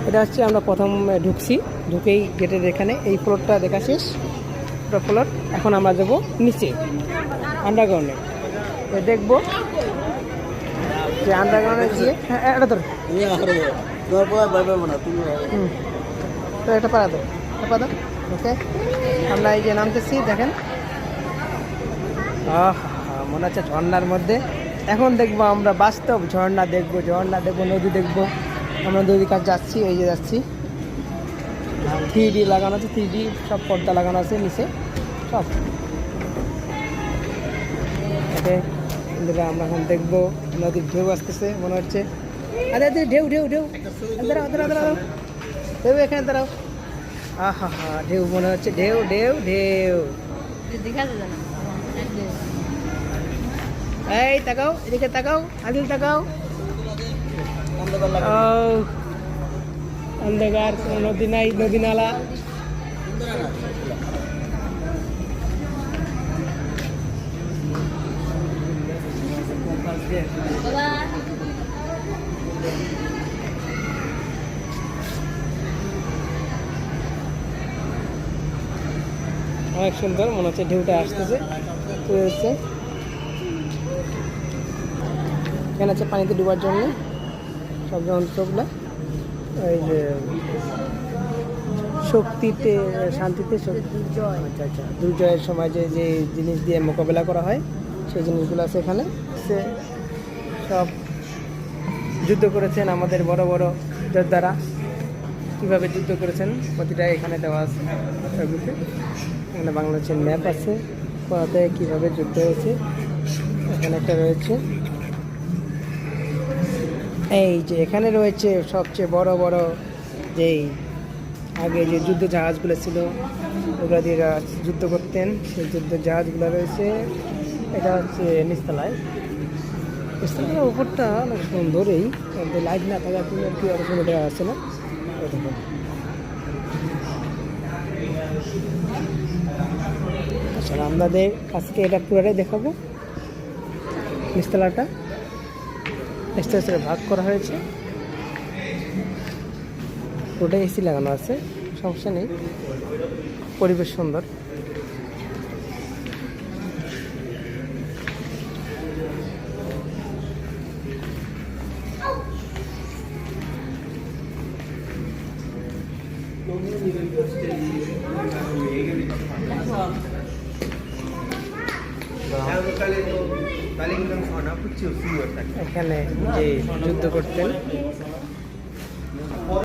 এটা হচ্ছে আমরা প্রথম ঢুকছি, ঢুকেই গেটের এখানে এই ফ্লোরটা দেখা শেষ, ফ্লোর। এখন আমরা যাবো নিচে আন্ডারগ্রাউন্ডে, দেখবো যে আন্ডারগ্রাউন্ডে গিয়ে এটা ধর তো এটা পারা দাও, ওকে। আমরা এই যে নামতেছি, দেখেন মনে হচ্ছে ঝর্ণার মধ্যে। এখন দেখবো আমরা বাস্তব ঝর্ণা দেখবো, নদী দেখবো। আমরা নদীর কাছে যাচ্ছি, এই যে যাচ্ছি। 3D লাগানো আছে, 3D সব পর্দা লাগানো আছে নিচে সব। ওকে, আমরা এখন দেখবো নদীর ঢেউ আসতেছে মনে হচ্ছে। আরে ঢেউ দাঁড়াও, ঢেউ এখানে দাঁড়াও। ঢেউ মনে হচ্ছে, ঢেউ এই তাকাও, এদিকে তাকাও, আদিল তাকাও। অন্ধকার, কোনো নদী নাই, নদী নালা। অনেক সুন্দর মনে হচ্ছে, ঢেউটা আসতেছে। এখানে আছে পানিতে ডুবার জন্য সব যন্ত্রগুলো। এই যে শক্তিতে, শান্তিতে, আচ্ছা দুর্জয়ের সময় যে যে জিনিস দিয়ে মোকাবেলা করা হয় সেই জিনিসগুলো আছে এখানে। সব যুদ্ধ করেছেন আমাদের বড় বড় যোদ্ধারা, কীভাবে যুদ্ধ করেছেন প্রতিটা এখানে দেওয়া আছে। এখানে বাংলাদেশের ম্যাপ আছে, কোথাতে কীভাবে যুদ্ধ হয়েছে এখানে একটা রয়েছে। এই যে এখানে রয়েছে সবচেয়ে বড় বড় যেই আগে যে যুদ্ধ জাহাজগুলো ছিল, ওগুলো দিয়ে যুদ্ধ করতেন, সেই যুদ্ধ জাহাজগুলো রয়েছে। এটা হচ্ছে নিচতলায়, উপরটা অনেক সুন্দর। এই লাইট না থাকা কি আর কোনো দেওয়া আছে না। আচ্ছা, আমাদের আজকে এটা পুরোটাই দেখাবো। নিচতলাটা স্তরে ভাগ করা হয়েছে, পুরোটাই এসি লাগানো আছে, সমস্যা নেই, পরিবেশ সুন্দর। এখানে যে যুদ্ধ করতেন